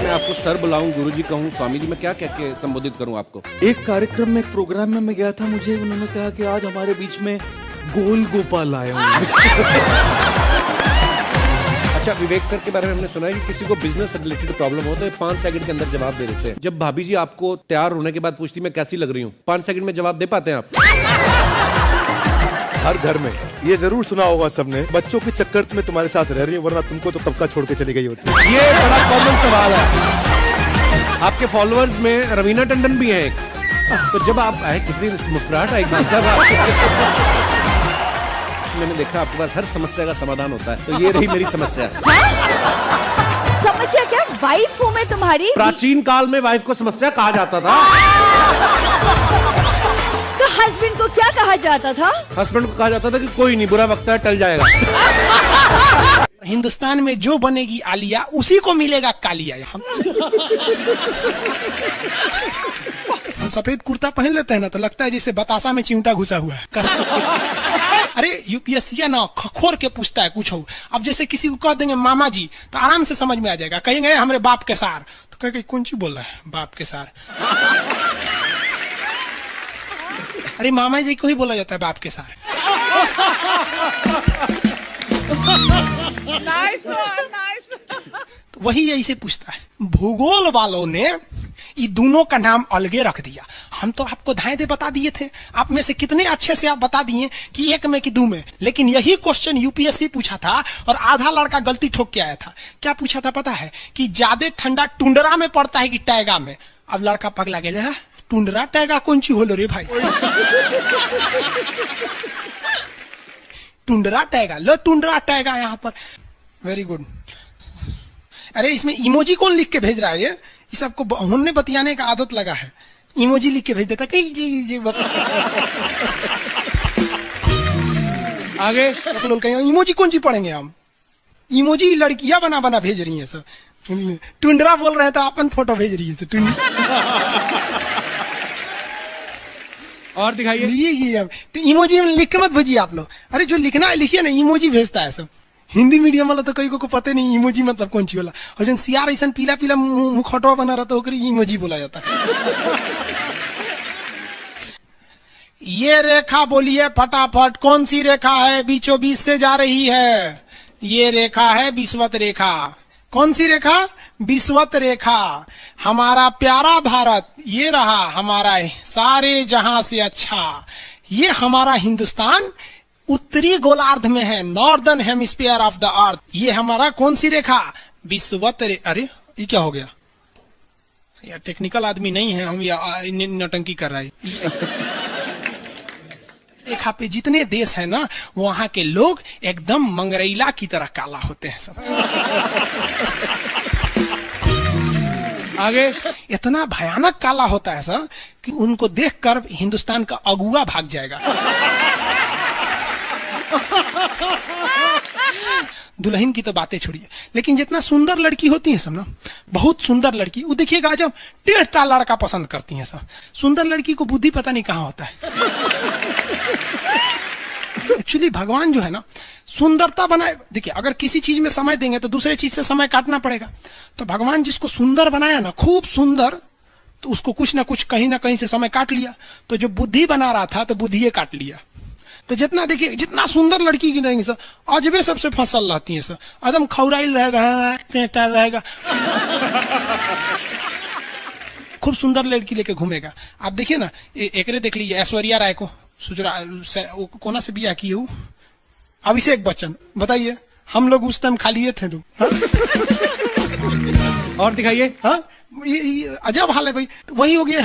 मैं आपको सर बुलाऊं, गुरुजी कहूं, स्वामी जी, मैं क्या कह के संबोधित करूं आपको? एक कार्यक्रम में, एक प्रोग्राम में मैं गया था, मुझे उन्होंने कहा कि आज हमारे बीच में गोल गोपाल आया हूँ। अच्छा, विवेक सर के बारे में हमने सुना है कि किसी को बिजनेस से रिलेटेड प्रॉब्लम हो तो 5 सेकंड के अंदर जवाब दे देते हैं। जब भाभी जी आपको तैयार होने के बाद पूछती मैं कैसी लग रही हूँ, 5 सेकंड में जवाब दे पाते हैं आप? हर घर में ये जरूर सुना होगा सबने, बच्चों के चक्कर में तुम्हारे साथ रह रही है, वरना तुमको तो कब का छोड़ के चली गई होती है। ये बड़ा कॉमन सवाल है। आपके फॉलोअर्स में रवीना टंडन भी है एक, तो जब आप आए कितनी मुस्कुराहट आएगी साहब। मैंने देखा आपके पास हर समस्या का समाधान होता है, तो ये रही मेरी समस्या। समस्या क्या? वाइफ हूँ मैं तुम्हारी। प्राचीन काल में वाइफ को समस्या कहा जाता था। तो हस्बैंड को क्या कहा जाता था? हस्बैंड को कहा जाता था कि कोई नहीं, बुरा वक्त है, टल जाएगा। हिंदुस्तान में जो बनेगी आलिया उसी को मिलेगा कालिया। हम सफेद कुर्ता पहन लेते हैं ना तो लगता है जैसे बतासा में चिमटा घुसा हुआ है। अरे यूपीएससी ना खखोर के पूछता है कुछ हो। अब जैसे किसी को कह देंगे मामा जी तो आराम से समझ में आ जाएगा। कहेंगे हमारे बाप के सार, तो कहेंगे कौन सी बोल रहा है बाप के सार? अरे मामा जी को ही बोला जाता है बाप के सार। तो वही ऐसे पूछता है। भूगोल वालों ने ये दोनों का नाम अलगे रख दिया। हम तो आपको धाए दे बता दिए थे, आप में से कितने अच्छे से आप बता दिए कि एक में कि दो में। लेकिन यही क्वेश्चन यूपीएससी पूछा था और आधा लड़का गलती ठोक के आया था। क्या पूछा था पता है? कि ज्यादा ठंडा टुंडरा में पड़ता है कि टैगा में। अब लड़का पगला गया, टुंडरा टैगा कौन सी होलो रे भाई? टुंडरा टैगा, लो टुंडरा टैगा यहाँ पर। Very good. अरे इसमें इमोजी कौन लिख के भेज रहा है? ये सबको हमने बतियाने का आदत लगा है, इमोजी लिख के भेज देता कहीं। आगे लोग कहेंगे इमोजी कौन सी पढ़ेंगे हम? इमोजी लड़कियां बना बना भेज रही हैं सब। टुंडरा बोल रहे हैं तो अपन फोटो भेज रही है। और दिखाइए। ये इमोजी लिख के मत भेजिए आप लोग। अरे जो लिखना है लिखिए ना, इमोजी भेजता है सब। हिंदी मीडियम वाला तो कई को पता नहीं इमोजी मतलब कौन सी वाला। और जन सियार ऐसा पीला पीला मुखटवा बना रहा तो इमोजी बोला जाता है। ये रेखा बोलिए फटाफट, कौन सी रेखा है बीचों बीच से जा रही है? ये रेखा है विषुवत रेखा। कौन सी रेखा? विषुवत रेखा। हमारा प्यारा भारत ये रहा हमारा सारे जहां से अच्छा। ये हमारा हिंदुस्तान उत्तरी गोलार्ध में है, northern hemisphere of the earth. ये हमारा कौन सी रेखा? विषुवत रेखा। अरे ये क्या हो गया यार? टेक्निकल आदमी नहीं है हम, या नौटंकी कर रहा है। रेखा पे जितने देश है ना वहां के लोग एकदम मंगरैला की तरह काला होते हैं सब। आगे इतना भयानक काला होता है सब कि उनको देखकर हिंदुस्तान का अगुआ भाग जाएगा। दुल्हन की तो बातें छोड़िए, लेकिन जितना सुंदर लड़की होती है सब ना, बहुत सुंदर लड़की, वो देखिएगा जब टेढ़ा लड़का पसंद करती है सब। सुंदर लड़की को बुद्धि पता नहीं कहाँ होता है। एक्चुअली भगवान जो है ना सुंदरता बनाए। देखिए अगर किसी चीज में समय देंगे तो दूसरे चीज से समय काटना पड़ेगा। तो भगवान जिसको सुंदर बनाया ना, खूब सुंदर, तो उसको कुछ ना कुछ कहीं ना कहीं से समय काट लिया। तो जो बुद्धि बना रहा था तो बुद्धि काट लिया। तो जितना देखिए जितना सुंदर लड़की की रहेंगी सर, अजबे सबसे फसल रहती है सर, एकदम खौराइल रहेगा, खूब सुंदर लड़की लेके घूमेगा। आप देखिए ना, एक देख लीजिए ऐश्वर्या राय को, कोना से बिया की हूँ, अभिषेक बच्चन। बताइए हम लोग उस टाइम खा लिए थे लोग। और दिखाइए। हाँ अजब हाल है भाई। तो वही हो गया।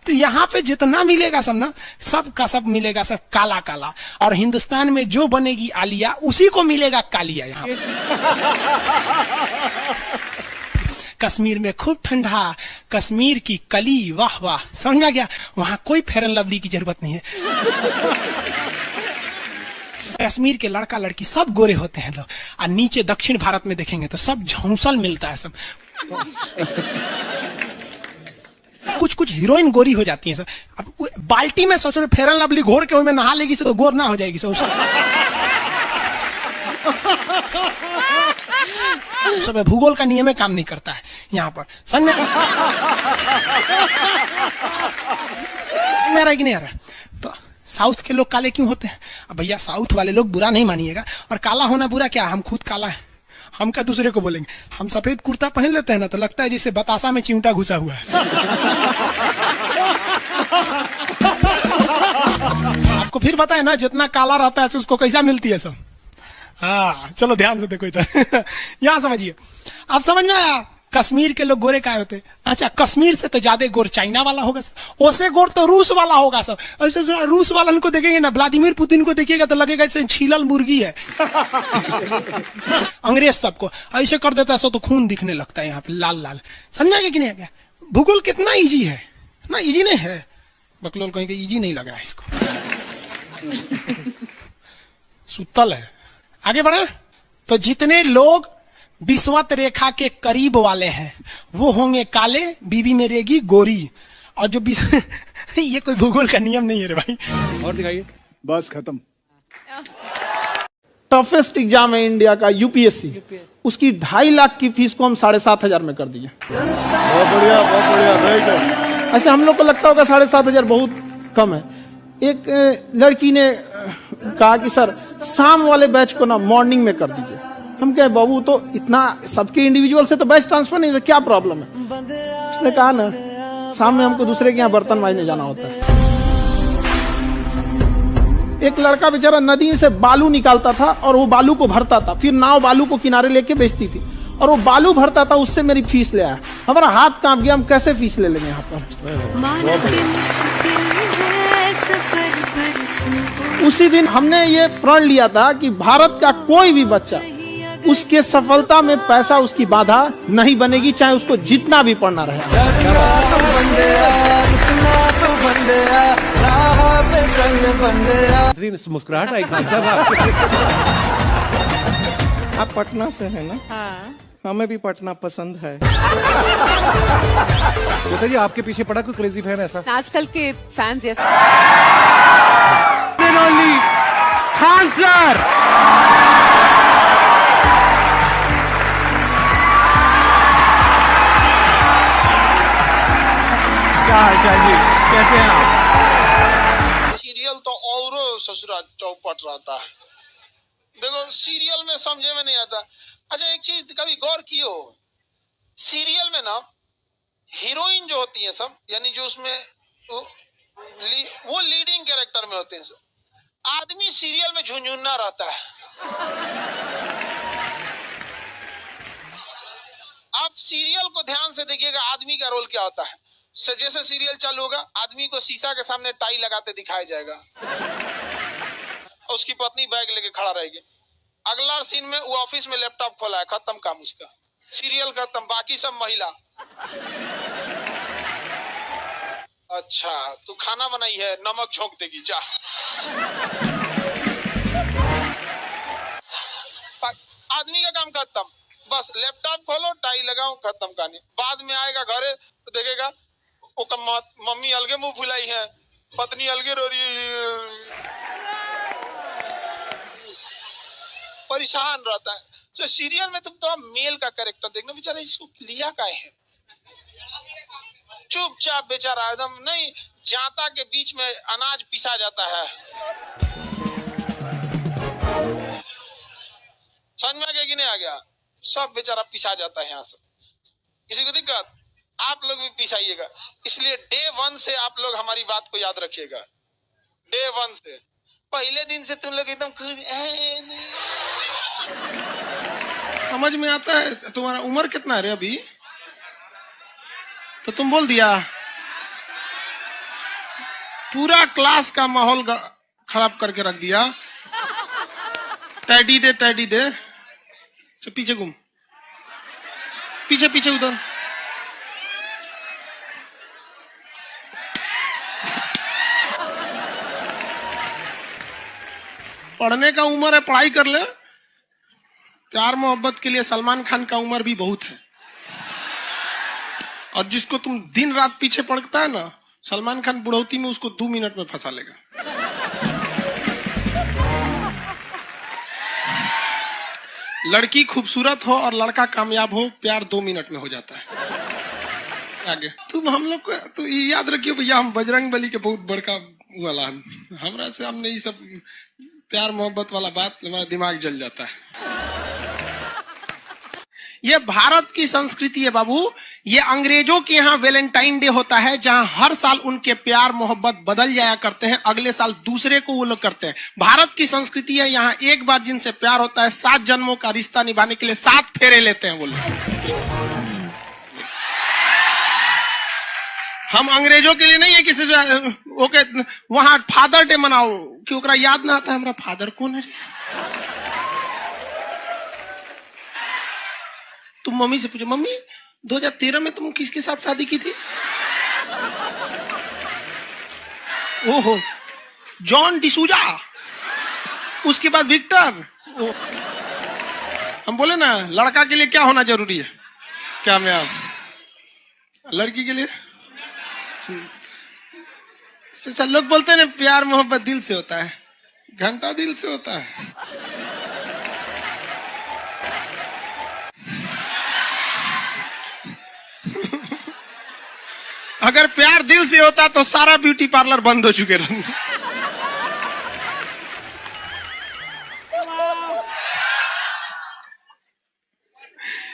तो यहाँ पे जितना मिलेगा सब ना, सब का सब मिलेगा सब काला काला। और हिंदुस्तान में जो बनेगी आलिया उसी को मिलेगा कालिया। यहाँ कश्मीर में खूब ठंडा, कश्मीर की कली, वाह वाह, समझा गया। वहां कोई फेयर एंड लवली की जरूरत नहीं है। कश्मीर के लड़का लड़की सब गोरे होते हैं लोग, और नीचे दक्षिण भारत में देखेंगे तो सब झौंसल मिलता है सब। कुछ कुछ हीरोइन गोरी हो जाती हैं सर। अब बाल्टी में सोचो फेयर एंड लवली घोर के उसमें नहा लेगी तो गोर ना हो जाएगी सर। सब भूगोल का नियम काम नहीं करता है यहाँ पर। समझ में आ रहा है कि नहीं आ रहा? तो साउथ के लोग काले क्यों होते हैं? अब भैया साउथ वाले लोग बुरा नहीं मानिएगा, और काला होना बुरा क्या? हम खुद काला है, हम क्या दूसरे को बोलेंगे? हम सफेद कुर्ता पहन लेते हैं ना तो लगता है जैसे बतासा में चिमटा घुसा हुआ है। आपको फिर बताए ना, जितना काला रहता है उसको कैसा मिलती है सब। हाँ चलो ध्यान से देखो इधर। यहाँ समझिए, आप समझ में आया? कश्मीर के लोग गोरे काय होते? अच्छा, कश्मीर से तो ज्यादा गोर चाइना वाला होगा सर, ओसे गोर तो रूस वाला होगा सर। ऐसे रूस वाला को देखेंगे ना, व्लादिमीर पुतिन को देखिएगा तो लगेगा जैसे छीलल मुर्गी है। अंग्रेज सबको ऐसे कर देता है सो तो खून दिखने लगता है यहाँ पे लाल लाल। समझा कि नहीं? क्या भूगोल कितना इजी है ना? इजी नहीं है, बकलोल कहेंगे इजी नहीं लग रहा है इसको। सुतल है। आगे बढ़े तो जितने लोग विषुवत रेखा के करीब वाले हैं वो होंगे काले, बीवी में रहेगी गोरी। और जो ये कोई भूगोल का नियम नहीं है रे भाई। और दिखाइए। बस खत्म। टफेस्ट एग्जाम है इंडिया का, यूपीएससी। उसकी 2.5 लाख की फीस को हम 7,500 में कर दिए। बहुत बढ़िया, बहुत बढ़िया, वेरी गुड। ऐसे हम लोग को लगता होगा 7,500 बहुत कम है। एक लड़की ने कहा कि सर शाम वाले बैच को ना मॉर्निंग में कर दीजिए। हम कहे बाबू तो इतना सबके इंडिविजुअल से तो बैच ट्रांसफर नहीं, क्या प्रॉब्लम है? उसने कहा ना शाम में हमको दूसरे के यहाँ बर्तन मांजने जाना होता है। एक लड़का बेचारा नदी से बालू निकालता था और वो बालू को भरता था, फिर नाव बालू को किनारे लेके बेचती थी, और वो बालू भरता था, उससे मेरी फीस ले आया। हमारा हाथ कांप गया, हम कैसे फीस ले लेंगे यहाँ पर? उसी दिन हमने ये प्रण लिया था कि भारत का कोई भी बच्चा उसके सफलता में पैसा उसकी बाधा नहीं बनेगी, चाहे उसको जितना भी पढ़ना रहे। मुस्कुराहट आई खान साहब आपके। आप पटना से है ना? हाँ। हमें भी पटना पसंद है। बताइए आपके पीछे पड़ा कोई क्रेजी फैन ऐसा? आजकल के फैंस ये खान सर। क्या हाल चाल जी, कैसे हैं आप? सीरियल तो और ससुरा चौपट रहता है। देखो सीरियल में समझे में नहीं आता। अच्छा एक चीज कभी गौर किए हो, सीरियल में ना हीरोइन जो होती है सब, यानी जो उसमें वो लीडिंग कैरेक्टर में होते हैं सब। आदमी सीरियल में झुंझुन्ना रहता है। आप सीरियल को ध्यान से देखिएगा, आदमी का रोल क्या होता है। जैसे सीरियल चालू होगा, आदमी को शीशा के सामने टाई लगाते दिखाया जाएगा, उसकी पत्नी बैग लेके खड़ा रहेगी। अगला सीन में वो ऑफिस में लैपटॉप खोला है, खत्म काम उसका, सीरियल खत्म, बाकी सब महिला। अच्छा तू खाना बनाई है, नमक झोंक देगी जा। आदमी का काम खत्म, बस लैपटॉप खोलो, टाई लगाओ, खत्म कहानी। बाद में आएगा घरे तो देखेगा मम्मी अलगे मुंह फुलाई है, पत्नी अलगे रो रही है, परेशान रहता है। तो सीरियल में तुम तो मेल का कैरेक्टर देखना, बेचारा इसको लिया क्या है, चुपचाप बेचारा एकदम नहीं, जाता के बीच में अनाज पिसा जाता है। समझ में आ गया कि नहीं आ गया? सब बेचारा पिसा जाता है यहाँ से। किसी को दिक्कत? आप लोग भी पिसाइएगा। इसलिए डे 1 से आप लोग हमारी बात को याद रखिएगा। डे 1 से, पहले दिन से तुम लोग एकदम समझ में आता है। तुम्हारा उम्र कितना है रे अभी? तो तुम बोल दिया, पूरा क्लास का माहौल खराब करके रख दिया। टैडी दे, टैडी दे, तो पीछे घूम, पीछे पीछे उधर। पढ़ने का उम्र है, पढ़ाई कर ले। प्यार मोहब्बत के लिए सलमान खान का उम्र भी बहुत है। और जिसको तुम दिन रात पीछे पड़ता है ना, सलमान खान बुढ़ौती में उसको 2 मिनट में फंसा लेगा। लड़की खूबसूरत हो और लड़का कामयाब हो, प्यार 2 मिनट में हो जाता है। आगे तुम हम लोग को तो ये याद रखियो भैया, हम बजरंग बली के बहुत बड़का वाला, हमरा से हमने ये सब प्यार मोहब्बत वाला बात, हमारा दिमाग जल जाता है। ये भारत की संस्कृति है बाबू। ये अंग्रेजों के यहाँ वैलेंटाइन डे होता है, जहां हर साल उनके प्यार मोहब्बत बदल जाया करते हैं, अगले साल दूसरे को वो लोग करते हैं। भारत की संस्कृति है, यहाँ एक बार जिनसे प्यार होता है 7 जन्मों का रिश्ता निभाने के लिए 7 फेरे लेते हैं वो लोग। हम अंग्रेजों के लिए नहीं है किसी ओके वहां फादर डे मनाओ, क्योंकि याद ना आता है हमारा फादर कौन है। तुम मम्मी से पूछो, मम्मी 2013 में तुम किसके साथ शादी की थी? ओहो, जॉन डिसूजा, उसके बाद विक्टर। हम बोले ना लड़का के लिए क्या होना जरूरी है, क्या मैं आप लड़की के लिए? चल लोग बोलते हैं ना प्यार मोहब्बत दिल से होता है, घंटा दिल से होता है। अगर प्यार दिल से होता तो सारा ब्यूटी पार्लर बंद हो चुके रहते।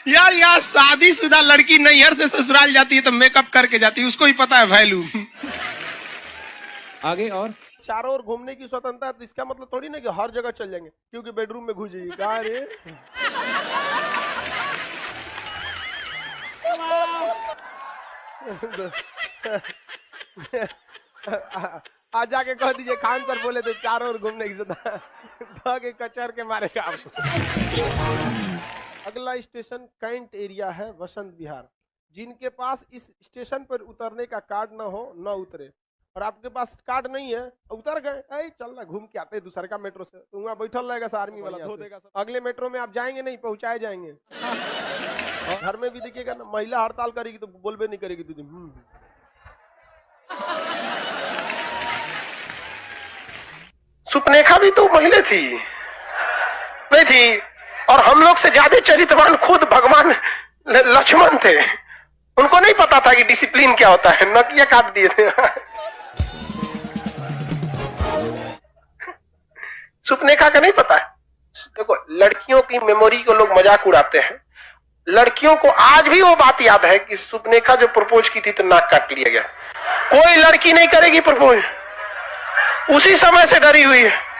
यार यार शादीशुदा लड़की नैहर से ससुराल जाती है तो मेकअप करके जाती है, उसको ही पता है वैल्यू। आगे और चारों ओर घूमने की स्वतंत्रता है, तो इसका मतलब थोड़ी ना कि हर जगह चल जाएंगे, क्योंकि बेडरूम में घुस जाइए। कहा रे आज जाके कह दीजिए खान सर बोले थे चारों ओर घूमने की स्वतंत्रता, के कचर के मारेगा आपको। अगला स्टेशन कैंट एरिया है, वसंत विहार। जिनके पास इस स्टेशन पर उतरने का कार्ड ना हो न उतरे, और आपके पास कार्ड नहीं है उतर गए, चल ना घूम के आते दूसरे का मेट्रो से, तो वहाँ बैठल रहेगा आर्मी वाला धो देगा। अगले मेट्रो में आप जाएंगे नहीं, पहुंचाए जाएंगे। घर में भी देखिएगा ना, महिला हड़ताल करेगी तो बोलबे नहीं करेगी दीदी। सुपनेखा भी तो महिला थी, नहीं थी? और हम लोग से ज्यादा चरित्रवान खुद भगवान लक्ष्मण थे, उनको नहीं पता था कि डिसिप्लिन क्या होता है, नकिया काट दिए थे। सुपनेखा का नहीं पता है। देखो लड़कियों की मेमोरी को लोग मजाक उड़ाते हैं, लड़कियों को आज भी वो बात याद है कि सुपनेखा जो प्रपोज की थी तो नाक काट लिया गया। कोई लड़की नहीं करेगी प्रपोज, उसी समय से डरी हुई है।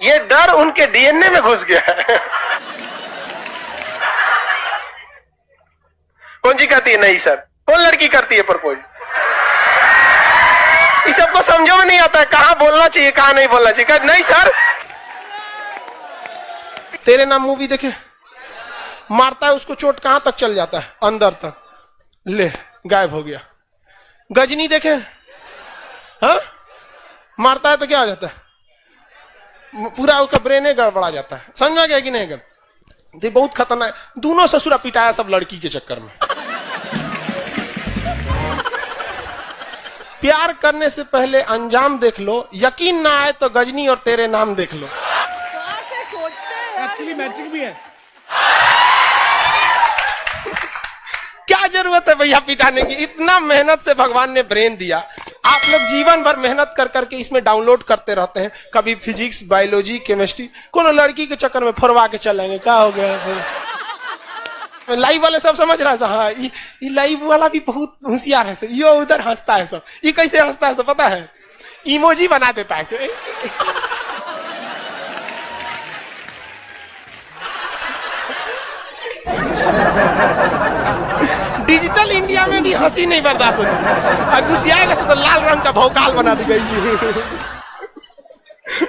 ये डर उनके डीएनए में घुस गया है। कौन जी कहती है नहीं सर, कौन लड़की करती है प्रपोज? इस सबको समझो नहीं आता है कहां बोलना चाहिए कहां नहीं बोलना चाहिए। नहीं सर, तेरे नाम मूवी देखे, मारता है उसको चोट कहां तक चल जाता है, अंदर तक, ले गायब हो गया। गजनी देखे, हाँ मारता है तो क्या हो जाता है, पूरा उसका ब्रेन गड़बड़ा जाता है। समझा गया कि नहीं? गल बहुत खतरनाक, दोनों ससुरा पिटाया सब लड़की के चक्कर में। प्यार करने से पहले अंजाम देख लो, यकीन ना आए तो गजनी और तेरे नाम देख लो। एक्चुअली मैचिंग भी है। क्या जरूरत है भैया पिटाने की, इतना मेहनत से भगवान ने ब्रेन दिया। आप लोग जीवन भर मेहनत कर करके इसमें डाउनलोड करते रहते हैं, कभी फिजिक्स, बायोलॉजी, केमिस्ट्री, कोनो लड़की के चक्कर में फरवा के चलेंगे। क्या हो गया फिर? लाइव वाले सब समझ रहा है, हाँ ये लाइव वाला भी बहुत होशियार है, ये उधर हंसता है सब। ये कैसे हंसता है सब पता है? इमोजी बना देता है से। डिजिटल इंडिया में भी हंसी नहीं बर्दाश्त होती, गुस्सियाएगा से तो लाल रंग का भौकाल बना दी गई।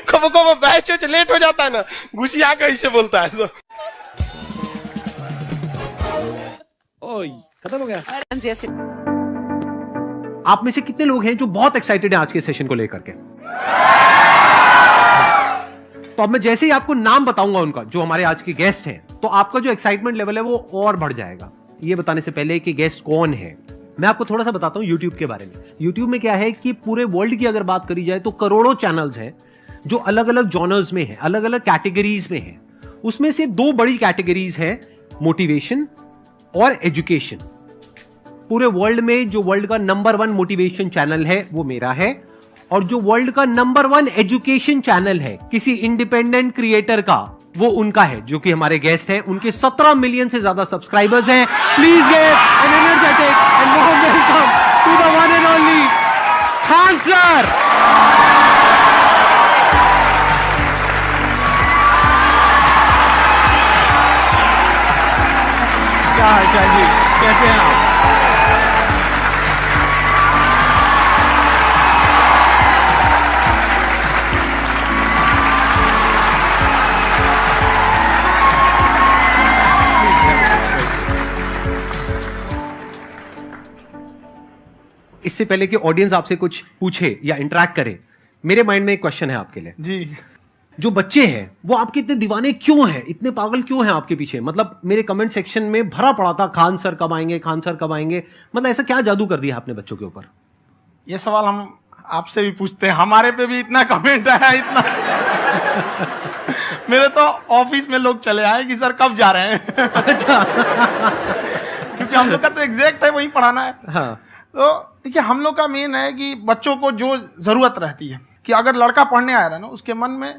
कबो कबो बैच लेट हो जाता है ना, गुस्सिया कैसे बोलता है सब। ओए खत्म हो गया। आप में से कितने लोग हैं जो बहुत एक्साइटेड हैं आज के सेशन को लेकर के? तो अब मैं जैसे ही आपको नाम बताऊंगा उनका, जो हमारे आज के गेस्ट हैं, तो आपका जो एक्साइटमेंट लेवल है वो और बढ़ जाएगा। ये बताने से पहले कि गेस्ट कौन है, मैं आपको थोड़ा सा बताता हूं यूट्यूब के बारे में। यूट्यूब में क्या है कि पूरे वर्ल्ड की अगर बात करी जाए तो करोड़ों चैनल्स हैं जो अलग अलग जॉनर्स में है, अलग अलग कैटेगरीज में है। उसमें से 2 बड़ी कैटेगरीज है, मोटिवेशन और एजुकेशन। पूरे वर्ल्ड में जो वर्ल्ड का नंबर 1 मोटिवेशन चैनल है वो मेरा है, और जो वर्ल्ड का नंबर 1 एजुकेशन चैनल है किसी इंडिपेंडेंट क्रिएटर का, वो उनका है, जो कि हमारे गेस्ट हैं। उनके 17 मिलियन से ज्यादा सब्सक्राइबर्स हैं। Please give an energetic and warm welcome to the one and only Khan sir. क्या हाल चाल जी, कैसे हैं आप? इससे पहले कि ऑडियंस आपसे कुछ पूछे या इंटरेक्ट करे, मेरे माइंड में एक क्वेश्चन है आपके लिए जी। जो बच्चे हैं वो आपके इतने दीवाने क्यों हैं, इतने पागल क्यों हैं आपके पीछे? मतलब मेरे कमेंट सेक्शन में भरा पड़ा था, खान सर कब आएंगे, खान सर कब आएंगे। मतलब ऐसा क्या जादू कर दिया आपने बच्चों के ऊपर? ये सवाल हम आपसे भी पूछते हैं, हमारे पे भी इतना कमेंट आया, इतना मेरे तो ऑफिस में लोग चले आए कि सर कब जा रहे हैं। अच्छा। क्योंकि हम लोग का तो एग्जैक्ट है, वही पढ़ाना है। हाँ। तो देखिए, हम लोग का मेन है कि बच्चों को जो जरूरत रहती है, कि अगर लड़का पढ़ने आ रहा है ना, उसके मन में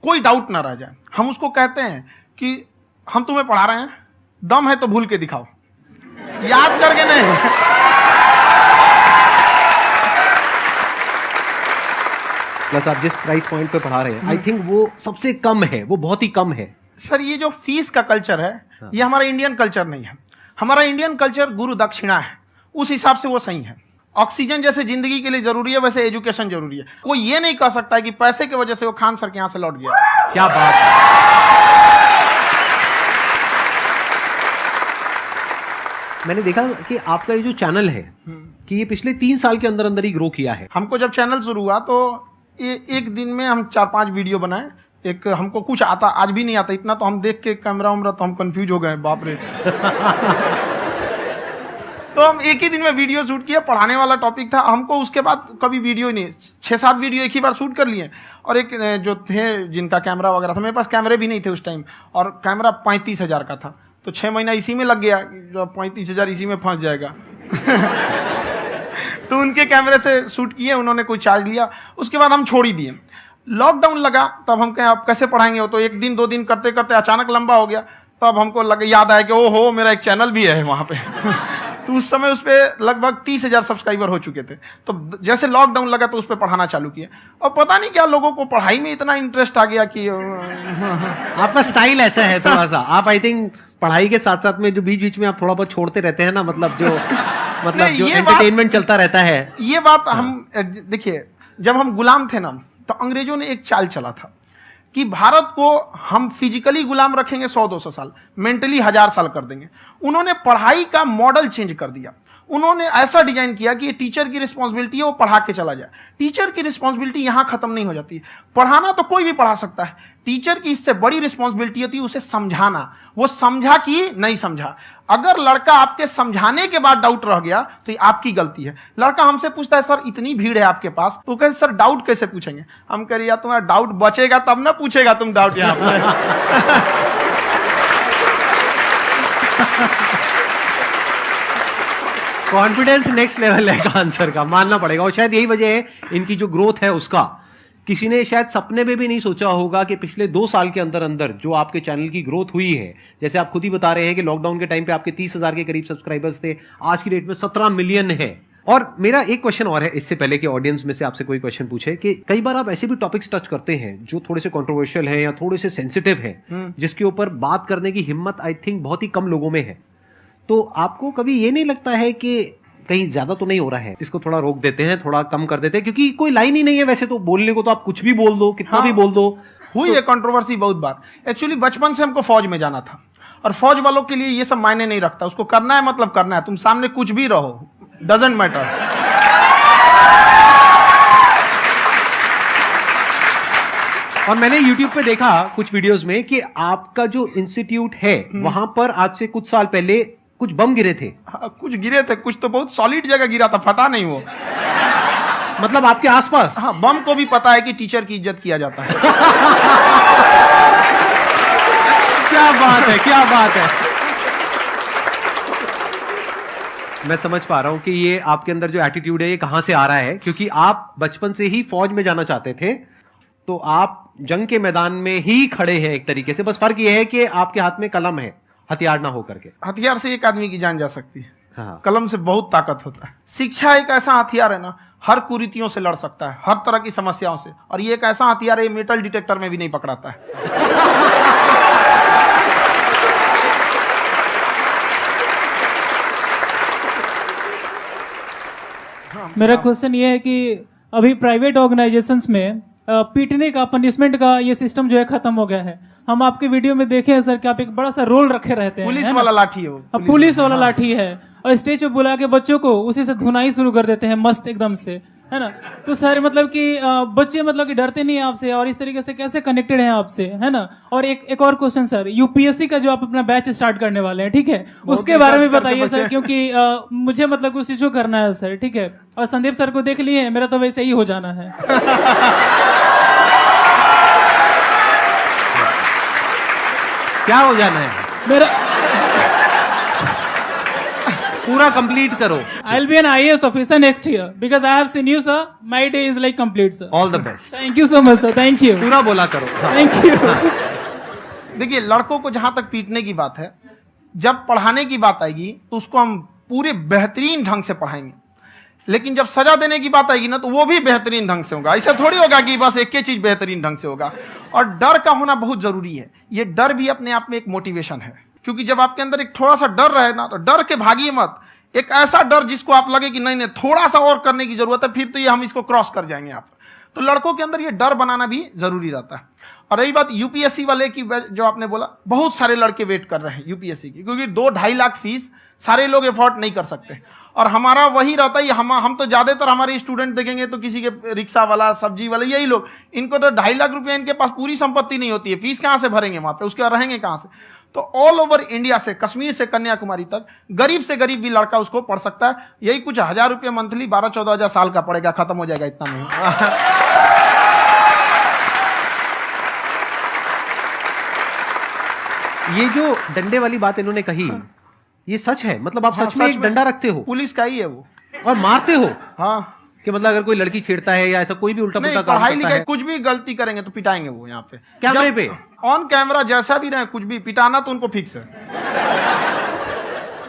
कोई डाउट ना रह जाए। हम उसको कहते हैं कि हम तुम्हें पढ़ा रहे हैं, दम है तो भूल के दिखाओ, याद करके नहीं। प्लस आप जिस प्राइस पॉइंट पे पढ़ा रहे हैं, आई थिंक वो सबसे कम है, वो बहुत ही कम है। सर, ये जो फीस का कल्चर है, ये हमारा इंडियन कल्चर नहीं है। हमारा इंडियन कल्चर गुरु दक्षिणा है, उस हिसाब से वो सही है। ऑक्सीजन जैसे जिंदगी के लिए जरूरी है, वैसे एजुकेशन जरूरी है। कोई ये नहीं कह सकता है कि पैसे की वजह से वो खान सर के यहां से लौट गया। क्या बात है। मैंने देखा कि आपका ये जो चैनल है कि ये पिछले 3 साल के अंदर अंदर ही ग्रो किया है। हमको जब चैनल शुरू हुआ तो एक दिन में हम 4-5 वीडियो बनाए। एक हमको कुछ आता, आज भी नहीं आता इतना, तो हम देख के कैमरा उमरा तो हम कंफ्यूज हो गए, बाप रे। तो हम एक ही दिन में वीडियो शूट किया, पढ़ाने वाला टॉपिक था हमको। उसके बाद कभी वीडियो ही नहीं, 6-7 वीडियो एक ही बार शूट कर लिए। और एक जो थे जिनका कैमरा वगैरह था, मेरे पास कैमरे भी नहीं थे उस टाइम, और कैमरा 35,000 का था, तो 6 महीना इसी में लग गया, जो 35,000 इसी में फंस जाएगा। तो उनके कैमरे से शूट किए, उन्होंने कोई चार्ज लिया, उसके बाद हम छोड़ ही दिए। लॉकडाउन लगा, तब हम कहें आप कैसे पढ़ाएंगे, वो तो 1 दिन 2 दिन करते करते अचानक लंबा हो गया। तब हमको याद आया कि ओहो, मेरा एक चैनल भी है वहाँ पे। तो उस समय उस पर लगभग 30,000 सब्सक्राइबर हो चुके थे। तो जैसे लॉकडाउन लगा तो उस पर पढ़ाना चालू किया, और पता नहीं क्या लोगों को पढ़ाई में इतना इंटरेस्ट आ गया कि आपका स्टाइल ऐसा है थोड़ा सा। आप आई थिंक पढ़ाई के साथ साथ में जो बीच बीच में आप थोड़ा बहुत छोड़ते रहते हैं ना, मतलब जो एंटरटेनमेंट चलता रहता है। ये बात हम देखिए, जब हम गुलाम थे ना, तो अंग्रेजों ने एक चाल चला था कि भारत को हम फिजिकली गुलाम रखेंगे 100-200 साल, मेंटली 1000 साल कर देंगे। उन्होंने पढ़ाई का मॉडल चेंज कर दिया। उन्होंने ऐसा डिजाइन किया कि ये टीचर की रिस्पॉन्सिबिलिटी है, वो पढ़ा के चला जाए। टीचर की रिस्पॉन्सिबिलिटी यहां खत्म नहीं हो जाती है। पढ़ाना तो कोई भी पढ़ा सकता है, टीचर की इससे बड़ी रिस्पॉन्सिबिलिटी होती है उसे समझाना। वो समझा कि नहीं समझा। अगर लड़का आपके समझाने के बाद डाउट रह गया तो ये आपकी गलती है। लड़का हमसे पूछता है, सर इतनी भीड़ है आपके पास, तो कहे सर डाउट कैसे पूछेंगे? हम कह रहे यार तुम्हारा डाउट बचेगा तब ना पूछेगा तुम डाउट यहाँ पे। कॉन्फिडेंस नेक्स्ट लेवल है खान सर का, मानना पड़ेगा। और शायद यही वजह है इनकी जो ग्रोथ है उसका। किसी ने शायद सपने में भी नहीं सोचा होगा कि पिछले 2 साल के अंदर अंदर जो आपके चैनल की ग्रोथ हुई है, जैसे आप खुद ही बता रहे हैं कि लॉकडाउन के टाइम पे आपके 30,000 के करीब सब्सक्राइबर्स थे, आज की डेट में 17 मिलियन है। और मेरा एक क्वेश्चन और है, इससे पहले कि ऑडियंस में से आपसे कोई क्वेश्चन पूछे, कि कई बार आप ऐसे भी टॉपिक्स टच करते हैं जो थोड़े से कंट्रोवर्शियल हैं या थोड़े से सेंसिटिव हैं, जिसके ऊपर बात करने की हिम्मत आई थिंक बहुत ही कम लोगों में है। तो आपको कभी ये नहीं लगता है कि कहीं ज्यादा तो नहीं हो रहा है, इसको थोड़ा रोक देते हैं, थोड़ा कम कर देते हैं? क्योंकि कोई लाइन ही नहीं है वैसे तो बोलने को, तो आप कुछ भी बोल दो, कितना भी बोल दो। हुई है कंट्रोवर्सी बहुत बार। एक्चुअली बचपन से हमको फौज में जाना था, और फौज वालों के लिए ये सब मायने नहीं रखता। उसको करना है मतलब करना है, तुम सामने कुछ भी रहो, डजंट मैटर। और मैंने YouTube पे देखा कुछ वीडियोस में कि आपका जो इंस्टीट्यूट है वहां पर आज से कुछ साल पहले कुछ बम गिरे थे। कुछ गिरे थे, कुछ तो बहुत सॉलिड जगह गिरा था, फटा नहीं वो। मतलब आपके आसपास? हाँ, बम को भी पता है कि टीचर की इज्जत किया जाता है। क्या बात है, क्या बात है। मैं समझ पा रहा हूं कि ये आपके अंदर जो एटीट्यूड है ये कहां से आ रहा है, क्योंकि आप बचपन से ही फौज में जाना चाहते थे, तो आप जंग के मैदान में ही खड़े हैं एक तरीके से। बस फर्क ये है कि आपके हाथ में कलम है, हथियार ना हो करके। हथियार से एक आदमी की जान जा सकती है, हाँ। कलम से बहुत ताकत होता है। शिक्षा एक ऐसा हथियार है ना, हर कुरीतियों से लड़ सकता है, हर तरह की समस्याओं से। और ये एक ऐसा हथियार है, मेटल डिटेक्टर में भी नहीं पकड़ाता है। मेरा क्वेश्चन ये है कि अभी प्राइवेट ऑर्गेनाइजेशंस में पीटने का, पनिशमेंट का ये सिस्टम जो है खत्म हो गया है। हम आपके वीडियो में देखे हैं सर कि आप एक बड़ा सा रोल रखे रहते हैं, पुलिस वाला लाठी है वो, पुलिस वाला लाठी है, और स्टेज पे बुला के बच्चों को उसी से धुनाई शुरू कर देते हैं मस्त एकदम से, है ना। तो सर मतलब कि बच्चे मतलब कि डरते नहीं है आपसे, और इस तरीके से कैसे कनेक्टेड हैं आपसे, है ना। और एक और क्वेश्चन सर, यूपीएससी का जो आप अपना बैच स्टार्ट करने वाले हैं, ठीक है, उसके बारे में बताइए सर, क्योंकि मुझे मतलब उस चीज को करना है सर, ठीक है। और संदीप सर को देख लिए, मेरा तो वैसे ही हो जाना है। क्या हो जाना है? मेरा पूरा कंप्लीट करो। I'll be an IAS officer next year because I have seen you, sir. My day is like complete, sir. All the best. Thank you so much, sir. Thank you. पूरा बोला करो। Thank you. देखिए, लड़कों को जहां तक पीटने की बात है, जब पढ़ाने की बात आएगी तो उसको हम पूरे बेहतरीन ढंग से पढ़ाएंगे। लेकिन जब सजा देने की बात आएगी ना, तो वो भी बेहतरीन ढंग से होगा। ऐसा थोड़ी होगा कि बस एक ही चीज बेहतरीन ढंग से होगा। और डर का होना बहुत जरूरी है। ये डर भी अपने आप में एक मोटिवेशन है, क्योंकि जब आपके अंदर एक थोड़ा सा डर रहे ना, तो डर के भागिए मत। एक ऐसा डर जिसको आप लगे कि नहीं नहीं थोड़ा सा और करने की जरूरत है, फिर तो ये हम इसको क्रॉस कर जाएंगे आप। तो लड़कों के अंदर ये डर बनाना भी जरूरी रहता है। और रही बात यूपीएससी वाले की, जो आपने बोला, बहुत सारे लड़के वेट कर रहे हैं यूपीएससी की, क्योंकि 2-2.5 लाख फीस सारे लोग एफोर्ड नहीं कर सकते। और हमारा वही रहता है, हम तो ज्यादातर हमारे स्टूडेंट देखेंगे तो किसी के रिक्शा वाला, सब्जी वाला, यही लोग, इनको तो 2.5 लाख रुपया इनके पास पूरी संपत्ति नहीं होती है, फीस कहाँ से भरेंगे वहां पे, उसके बाद रहेंगे कहाँ से। तो ऑल ओवर इंडिया से, कश्मीर से कन्याकुमारी तक, गरीब से गरीब भी लड़का उसको पढ़ सकता है। यही कुछ 1000 रुपये मंथली, 12-14 हजार साल का पड़ेगा, खत्म हो जाएगा इतना में। ये जो डंडे वाली बात इन्होंने कही, ये सच है? मतलब आप सच में एक डंडा रखते हो? पुलिस का ही है वो। और मारते हो? हाँ। कि मतलब अगर कोई लड़की छेड़ता है या ऐसा कोई भी उल्टा पुल्टा काम पढ़ाई करता लिखाई है, कुछ भी गलती करेंगे तो पिटाएंगे वो। यहाँ पे कैमरे पे ऑन कैमरा जैसा भी रहे, कुछ भी पिटाना तो उनको फिक्स है।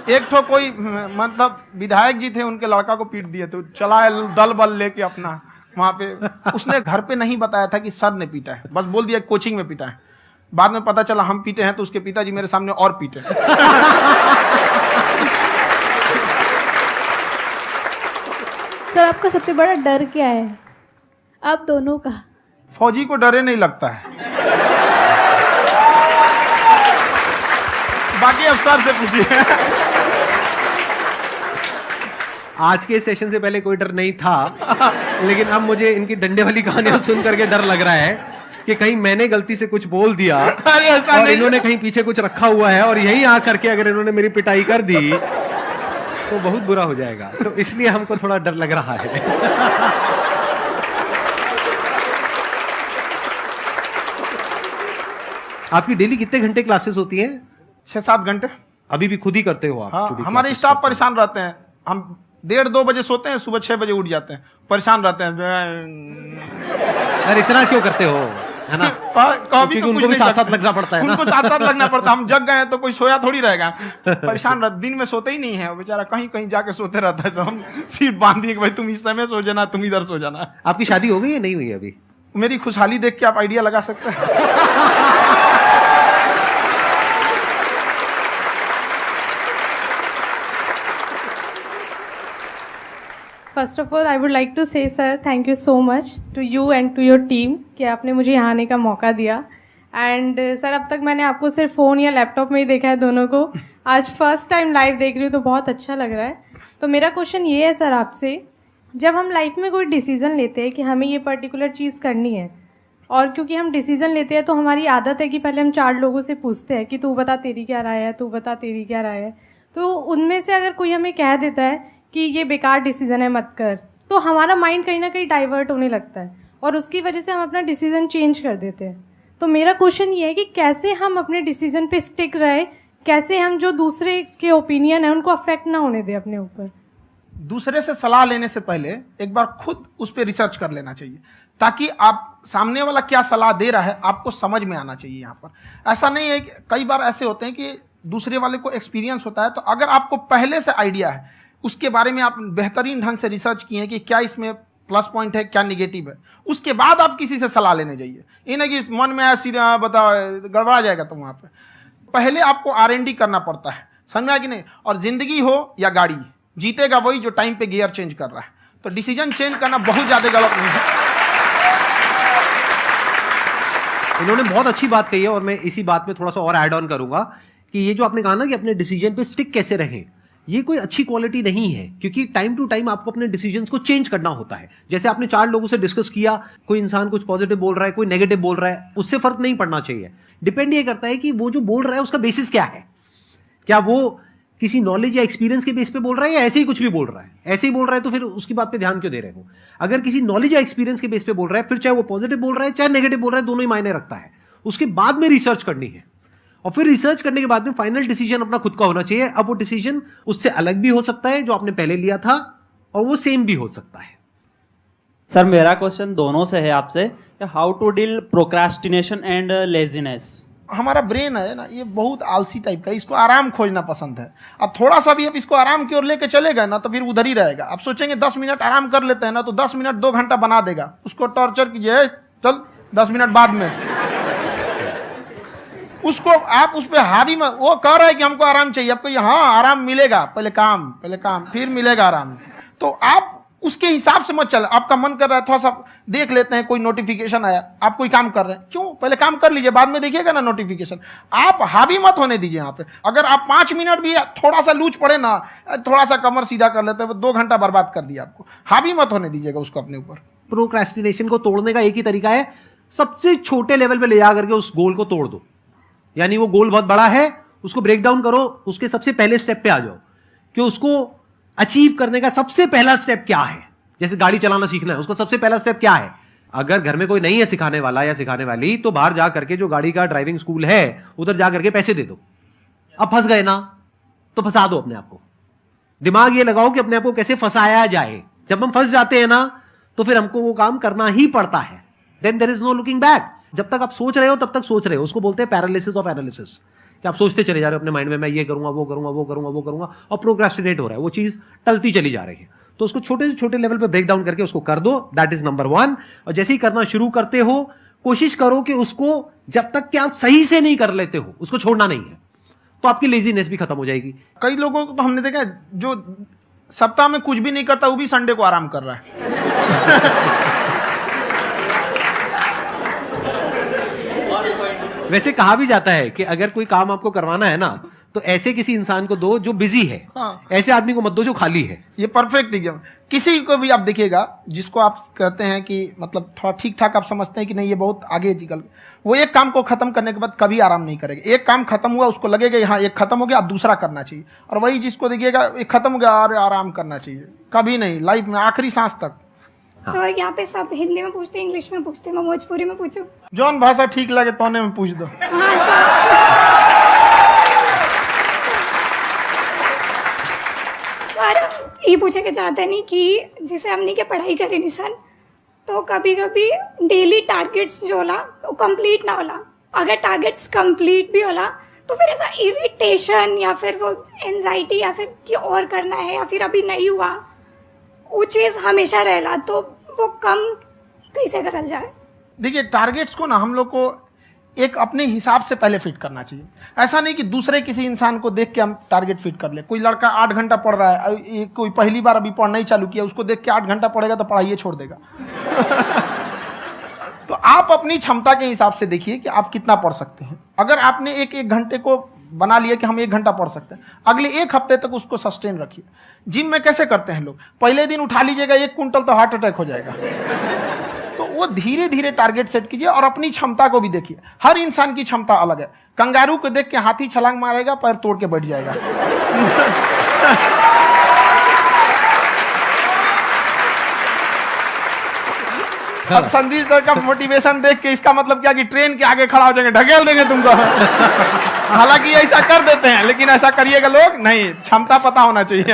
एक तो कोई मतलब विधायक जी थे, उनके लड़का को पीट दिए, तो चला दल बल लेके अपना वहां पे। उसने घर पे नहीं बताया था कि सर ने पीटा है, बस बोल दिया कोचिंग में पीटा है। बाद में पता चला हम पीटे हैं, तो उसके पिताजी मेरे सामने और पीटे। सर आपका सबसे बड़ा डर क्या है, आप दोनों का? फौजी को डरे नहीं लगता है। बाकी अफसर से पूछिए। आज के सेशन से पहले कोई डर नहीं था, लेकिन अब मुझे इनकी डंडे वाली कहानियां सुन करके डर लग रहा है कि कहीं मैंने गलती से कुछ बोल दिया और इन्होंने कहीं पीछे कुछ रखा हुआ है, और यही आ करके अगर इन्होंने मेरी पिटाई कर दी तो बहुत बुरा हो जाएगा। तो इसलिए हमको थोड़ा डर लग रहा है। आपकी डेली कितने घंटे क्लासेस होती हैं? 6-7 घंटे। अभी भी खुद ही करते हो आप? हाँ, हमारे स्टाफ परेशान रहते हैं। हम 1:30-2 बजे सोते हैं, सुबह 6 बजे उठ जाते हैं, परेशान रहते हैं। अरे इतना क्यों करते हो, है ना? कभी तो उनको भी साथ साथ लगना पड़ता है ना? उनको साथ साथ लगना पड़ता है। हम जग गए हैं तो कोई सोया थोड़ी रहेगा, परेशान रहते। दिन में सोते ही नहीं है बेचारा, कहीं कहीं जाके सोते रहता है। तो हम सीट बांध दिए कि भाई तुम इस समय सो जाना, तुम इधर सो जाना। आपकी शादी हो गई या नहीं हुई अभी? मेरी खुशहाली देख के आप आइडिया लगा सकते हैं। First of all I would like to say sir thank you so much to you and to your team कि आपने मुझे यहाँ आने का मौका दिया। एंड सर अब तक मैंने आपको सिर्फ फ़ोन या लैपटॉप में ही देखा है दोनों को, आज फर्स्ट टाइम लाइव देख रही हूँ तो बहुत अच्छा लग रहा है। तो मेरा क्वेश्चन ये है सर आपसे, जब हम लाइफ में कोई डिसीज़न लेते हैं कि हमें ये पर्टिकुलर चीज़ करनी है, और क्योंकि हम डिसीज़न लेते हैं तो हमारी आदत है कि पहले हम 4 लोगों से पूछते हैं कि तू बता तेरी क्या राय है, तू बता तेरी क्या राय है। तो उनमें से अगर कोई हमें कह देता है कि ये बेकार डिसीज़न है मत कर, तो हमारा माइंड कहीं ना कहीं डाइवर्ट होने लगता है और उसकी वजह से हम अपना डिसीजन चेंज कर देते हैं। तो मेरा क्वेश्चन ये है कि कैसे हम अपने डिसीजन पे स्टिक रहे, कैसे हम जो दूसरे के ओपिनियन है उनको अफेक्ट ना होने दें अपने ऊपर। दूसरे से सलाह लेने से पहले एक बार खुद उस पर रिसर्च कर लेना चाहिए, ताकि आप सामने वाला क्या सलाह दे रहा है आपको समझ में आना चाहिए। यहाँ पर ऐसा नहीं है कि कई बार ऐसे होते हैं कि दूसरे वाले को एक्सपीरियंस होता है, तो अगर आपको पहले से आइडिया है, उसके बारे में आप बेहतरीन ढंग से रिसर्च किए हैं कि क्या इसमें प्लस पॉइंट है, क्या निगेटिव है, उसके बाद आप किसी से सलाह लेने जाइए। ये नहीं कि मन में आया सीधा बताओ, गड़बड़ा जाएगा। तो वहाँ पे पहले आपको R&D करना पड़ता है, समझ में आया कि नहीं। और जिंदगी हो या गाड़ी, जीतेगा वही जो टाइम पे गियर चेंज कर रहा है। तो डिसीजन चेंज करना बहुत ज्यादा गलत नहीं है। इन्होंने बहुत अच्छी बात कही है और मैं इसी बात में थोड़ा सा और ऐड ऑन करूंगा कि ये जो आपने कहा ना कि अपने डिसीजन पे स्टिक कैसे रहें, ये कोई अच्छी क्वालिटी नहीं है, क्योंकि टाइम टू टाइम आपको अपने डिसीजंस को चेंज करना होता है। जैसे आपने 4 लोगों से डिस्कस किया, कोई इंसान कुछ पॉजिटिव बोल रहा है, कोई नेगेटिव बोल रहा है, उससे फर्क नहीं पड़ना चाहिए। डिपेंड ये करता है कि वो जो बोल रहा है उसका बेसिस क्या है। क्या वो किसी नॉलेज या एक्सपीरियंस के बेस पे बोल रहा है या ऐसे ही कुछ भी बोल रहा है? ऐसे ही बोल रहा है तो फिर उसकी बात पे ध्यान क्यों दे रहे हो? अगर किसी नॉलेज या एक्सपीरियंस के बेस पे बोल रहा है, फिर चाहे वो पॉजिटिव बोल रहा है चाहे नेगेटिव बोल रहा है, दोनों ही मायने रखता है। उसके बाद में रिसर्च करनी है और फिर रिसर्च करने के बाद में फाइनल डिसीजन अपना खुद का होना चाहिए। अब वो डिसीजन उससे अलग भी हो सकता है जो आपने पहले लिया था, और वो सेम भी हो सकता है। सर मेरा क्वेश्चन दोनों से है आपसे, how to deal procrastination and laziness. हमारा ब्रेन है ना, ये बहुत आलसी टाइप का, इसको आराम खोजना पसंद है। अब थोड़ा सा भी अब इसको आराम की ओर लेके चले गए ना तो फिर उधर ही रहेगा। आप सोचेंगे 10 मिनट आराम कर लेते हैं ना, तो 10 मिनट 2 घंटा बना देगा। उसको टॉर्चर कीजिए, चल 10 मिनट बाद में। उसको आप उस पर हावी में, वो कह रहा है कि हमको आराम चाहिए, आपको हाँ आराम मिलेगा, पहले काम फिर मिलेगा आराम। तो आप उसके हिसाब से मत चल। आपका मन कर रहा है थोड़ा सा देख लेते हैं, कोई नोटिफिकेशन आया, आप कोई काम कर रहे हैं, क्यों पहले काम कर लीजिए, बाद में देखिएगा ना नोटिफिकेशन। आप हावी मत होने दीजिए यहाँ पे। अगर आप 5 मिनट भी थोड़ा सा लूज पड़े ना, थोड़ा सा कमर सीधा कर लेते हैं, 2 घंटा बर्बाद कर दिया आपको। हावी मत होने दीजिएगा उसको अपने ऊपर। प्रोक्रेस्टिनेशन को तोड़ने का एक ही तरीका है, सबसे छोटे लेवल पे ले जा करके उस गोल को तोड़ दो। यानी वो गोल बहुत बड़ा है, उसको ब्रेक डाउन करो, उसके सबसे पहले स्टेप पे आ जाओ कि उसको अचीव करने का सबसे पहला स्टेप क्या है। जैसे गाड़ी चलाना सीखना है, उसका सबसे पहला स्टेप क्या है। अगर घर में कोई नहीं है सिखाने वाला या सिखाने वाली, तो बाहर जा करके जो गाड़ी का ड्राइविंग स्कूल है उधर जा करके पैसे दे दो। अब फंस गए ना तो फंसा दो अपने आप को। दिमाग ये लगाओ कि अपने आप को कैसे फंसाया जाए। जब हम फंस जाते हैं ना तो फिर हमको वो काम करना ही पड़ता है। Then there is no looking back. जब तक आप सोच रहे हो तब तक सोच रहे हो, उसको बोलते हैं पैरालिसिस ऑफ एनालिसिस, कि आप सोचते चले जा रहे हो अपने माइंड में, मैं ये करूंगा वो करूंगा वो करूंगा वो करूंगा, और प्रोक्रेस्टिनेट हो रहा है, वो चीज टलती चली जा रही है। तो उसको छोटे से छोटे लेवल पे ब्रेक डाउन करके उसको कर दो, दैट इज नंबर 1। और जैसे ही करना शुरू करते हो, कोशिश करो कि उसको जब तक कि आप सही से नहीं कर लेते हो उसको छोड़ना नहीं है, तो आपकी लेजीनेस भी खत्म हो जाएगी। कई लोगों को तो हमने देखा जो सप्ताह में कुछ भी नहीं करता, वो भी संडे को आराम कर रहा है। वैसे कहा भी जाता है कि अगर कोई काम आपको करवाना है ना तो ऐसे किसी इंसान को दो जो बिजी है। हाँ। ऐसे आदमी को मत दो जो खाली है। ये परफेक्ट एग्जाम। किसी को भी आप देखिएगा जिसको आप कहते हैं कि मतलब थोड़ा ठीक ठाक आप समझते हैं कि नहीं ये बहुत आगे निकल, वो एक काम को खत्म करने के बाद कभी आराम नहीं करेगा। एक काम खत्म हुआ उसको लगेगा हाँ एक खत्म हो गया, अब दूसरा करना चाहिए। और वही जिसको देखिएगा एक खत्म हो गया और आराम करना चाहिए, कभी नहीं, लाइफ में आखिरी सांस तक। सर यहाँ पे सब हिंदी में पूछते हैं, इंग्लिश में पूछते हैं, मैं भोजपुरी में पूछूं? जौन भाषा ठीक लगे तोने में पूछ दो। हाँ सर। सर ये पूछे के चाहते नहीं कि जैसे हमने के पढ़ाई करे निशान, तो कभी कभी डेली टारगेट्स जो होला वो कंप्लीट ना होला। अगर टारगेट्स कंप्लीट भी होला तो फिर ऐसा इरिटेशन या फिर वो एंजाइटी या फिर कि और करना है या फिर अभी नहीं हुआ, वो चीज हमेशा रहेला, तो वो कम कैसे करल जाए? देखिए टारगेट्स को ना हम लोग को एक अपने हिसाब से पहले फिट करना चाहिए। ऐसा नहीं कि दूसरे किसी इंसान को देख के हम टारगेट फिट कर ले। कोई लड़का 8 घंटा पढ़ रहा है, कोई पहली बार अभी पढ़ना ही चालू किया, उसको देख के 8 घंटा पढ़ेगा तो पढ़ाई छोड़ देगा। तो आप अपनी क्षमता के हिसाब से देखिए कि आप कितना पढ़ सकते हैं। अगर आपने एक घंटे को बना लिया कि हम 1 घंटा पढ़ सकते हैं, अगले 1 हफ्ते तक उसको सस्टेन रखिए। जिम में कैसे करते हैं लोग, पहले दिन उठा लीजिएगा 1 कुंटल तो हार्ट अटैक हो जाएगा। तो वो धीरे धीरे टारगेट सेट कीजिए और अपनी क्षमता को भी देखिए। हर इंसान की क्षमता अलग है। कंगारू को देख के हाथी छलांग मारेगा, पैर तोड़ के बैठ जाएगा। अब संदीप सर का मोटिवेशन देख के इसका मतलब क्या कि ट्रेन के आगे खड़ा हो जाएंगे, ढकेल देंगे तुमको। हालांकि ऐसा कर देते हैं, लेकिन ऐसा करिएगा लोग नहीं, क्षमता पता होना चाहिए।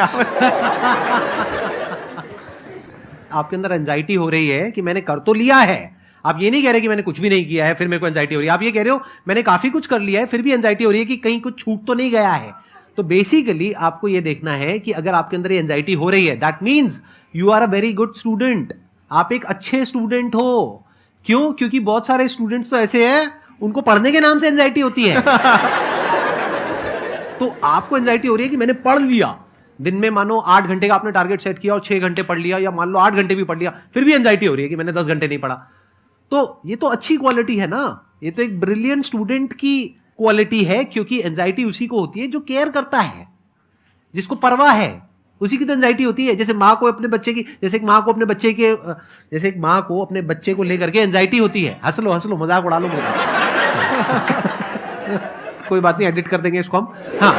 आपके अंदर एंजाइटी हो रही है कि मैंने कर तो लिया है, आप ये नहीं कह रहे कि मैंने कुछ भी नहीं किया है फिर मेरे को एंजाइटी हो रही है, आप ये कह रहे हो मैंने काफी कुछ कर लिया है फिर भी एंजाइटी हो रही है कि कहीं कुछ छूट तो नहीं गया है। तो बेसिकली आपको ये देखना है कि अगर आपके अंदर ये एंजाइटी हो रही है, that means you are a very good student, आप एक अच्छे स्टूडेंट हो। क्यों? क्योंकि बहुत सारे स्टूडेंट्स तो ऐसे हैं उनको पढ़ने के नाम से एंजाइटी होती है। तो आपको एंजाइटी हो रही है कि मैंने पढ़ लिया, दिन में मानो 8 घंटे का आपने टारगेट सेट किया और 6 घंटे पढ़ लिया, या मान लो 8 घंटे भी पढ़ लिया, फिर भी एंजाइटी हो रही है कि मैंने 10 घंटे नहीं पढ़ा। तो ये तो अच्छी क्वालिटी है ना, ये तो एक ब्रिलियंट स्टूडेंट की क्वालिटी है, क्योंकि एंजाइटी उसी को होती है जो केयर करता है, जिसको परवाह है, उसी की तो एंजाइटी होती है। जैसे माँ को अपने बच्चे की, जैसे एक माँ को अपने बच्चे को लेकर के एंजाइटी होती है। हंस लो मजाक उड़ा लो मेरा। कोई बात नहीं, एडिट कर देंगे इसको हम। हाँ।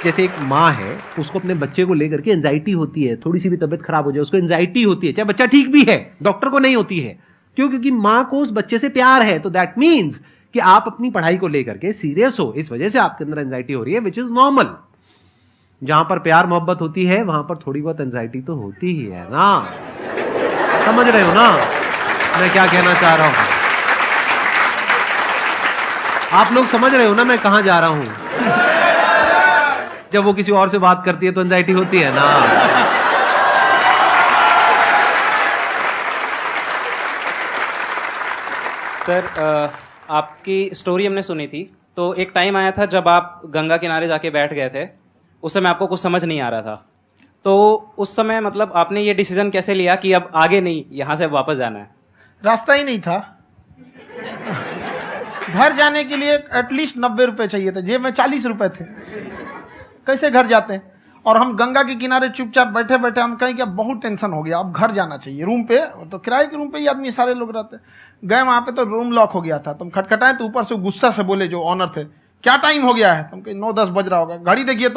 जैसे एक माँ है, उसको अपने बच्चे को लेकर के एंजाइटी होती है, थोड़ी सी भी तबीयत खराब हो जाए उसको एंजाइटी होती है, चाहे बच्चा ठीक भी है, डॉक्टर को नहीं होती है। क्यों? क्योंकि माँ को उस बच्चे से प्यार है। तो दैट मीन्स कि आप अपनी पढ़ाई को लेकर के सीरियस हो, इस वजह से आपके अंदर एंजाइटी हो रही है, विच इज नॉर्मल। जहां पर प्यार मोहब्बत होती है वहां पर थोड़ी बहुत एंजाइटी तो होती ही है ना। समझ रहे हो ना मैं क्या कहना चाह रहा हूं? आप लोग समझ रहे हो ना मैं कहां जा रहा हूं? जब वो किसी और से बात करती है तो एंजाइटी होती है ना। सर आपकी स्टोरी हमने सुनी थी, तो एक टाइम आया था जब आप गंगा किनारे जाके बैठ गए थे, उस समय आपको कुछ समझ नहीं आ रहा था, तो उस समय मतलब आपने ये डिसीजन कैसे लिया कि अब आगे नहीं, यहाँ से वापस जाना है? रास्ता ही नहीं था। घर जाने के लिए एटलीस्ट 90 रुपए चाहिए थे, जेब में 40 रुपए थे, कैसे घर जाते हैं? और हम गंगा के किनारे चुपचाप बैठे बैठे हम कहें कि अब बहुत टेंशन हो गया, अब घर जाना चाहिए। रूम पे तो किराए के रूम पे ही आदमी सारे लोग रहते, गए वहाँ पे तो रूम लॉक हो गया था। तुम खटखटाए तो ऊपर से गुस्सा से बोले जो ऑनर थे, क्या टाइम हो गया है? तुम कहे 9-10 बज रहा होगा, घड़ी देखिए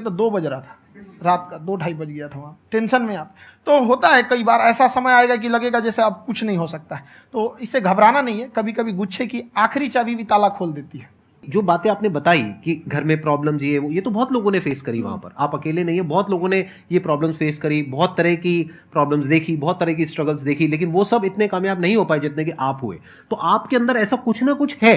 तो 2 बज रहा था रात का, 2-2:30 बज गया था वहाँ। टेंशन में आप तो होता है, कई बार ऐसा समय आएगा कि लगेगा जैसे अब कुछ नहीं हो सकता है, तो इससे घबराना नहीं है। कभी कभी गुच्छे की आखिरी चाबी भी ताला खोल देती है। जो बातें आपने बताई कि घर में प्रॉब्लम ये तो बहुत लोगों ने फेस करी, वहां पर आप अकेले नहीं है, बहुत लोगों ने ये प्रॉब्लम्स फेस करी, बहुत तरह की प्रॉब्लम्स देखी, बहुत तरह की स्ट्रगल्स देखी, लेकिन वो सब इतने कामयाब नहीं हो पाए जितने कि आप हुए। तो आपके अंदर ऐसा कुछ ना कुछ है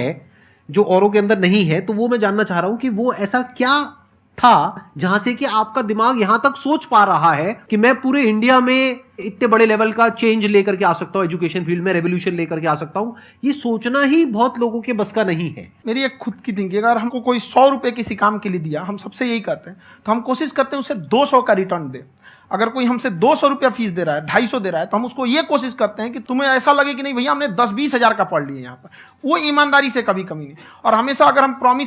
जो औरों के अंदर नहीं है, तो वो मैं जानना चाह रहा हूं कि वो ऐसा क्या था जहां से कि आपका दिमाग यहां तक सोच पा रहा है कि मैं पूरे इंडिया में इतने बड़े लेवल का चेंज लेकर के आ सकता हूं, एजुकेशन फील्ड में रेवोल्यूशन लेकर के आ सकता हूं। ये सोचना ही बहुत लोगों के बस का नहीं है। मेरी एक खुद की थिंकिंग, अगर हमको कोई 100 रुपए किसी काम के लिए दिया, हम सबसे यही कहते हैं, तो हम कोशिश करते हैं उसे 200 का रिटर्न दे। अगर कोई हमसे 200 रुपया फीस दे रहा है, 250 दे रहा है, तो हम उसको ये कोशिश करते हैं कि तुम्हें ऐसा लगे कि नहीं भैया हमने 10-20 हजार का पढ़ लिया यहाँ पर, वो ईमानदारी से कभी कमी नहीं। और हमेशा अगर हम प्रॉमिस